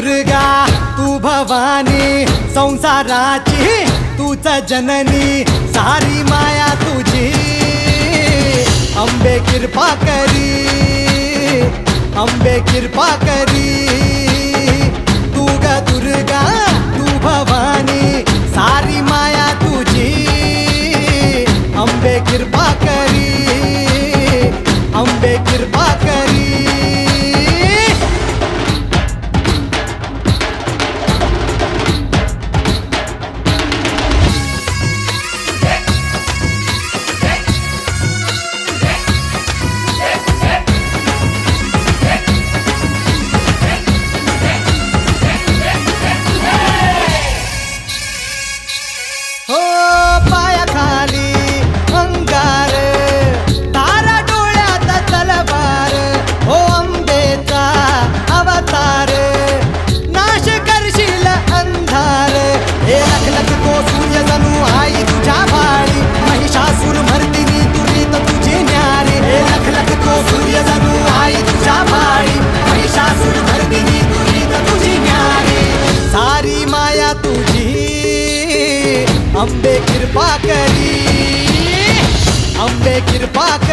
दुर्गा तू भवानी, संसाराची तूच जननी, सारी माया तुझी अंबे कृपा करी, अंबे कृपा करी। तू ग दुर्गा तू भवानी, सारी माया तुझी अंबे कृपा करी, अंबे कृपा करी। हो पायाखाली अंगार, तारा डोळ्यात तलवार, हो अंबेचा अवतार, नाश करशील अंधार। हे लखलख तो सूर्य जणू आई तुझ्या भाळी, महिषासुर मर्दिनी दुरीत तुझी न्यारी। हे लखलख तो सूर्य जणू आई तुझ्या भाळी, महिषासुर मर्दिनी दुरीत तुझी न्यारी। सारी माया तुझी अंबे कृपा करी, अंबे कृपा करी।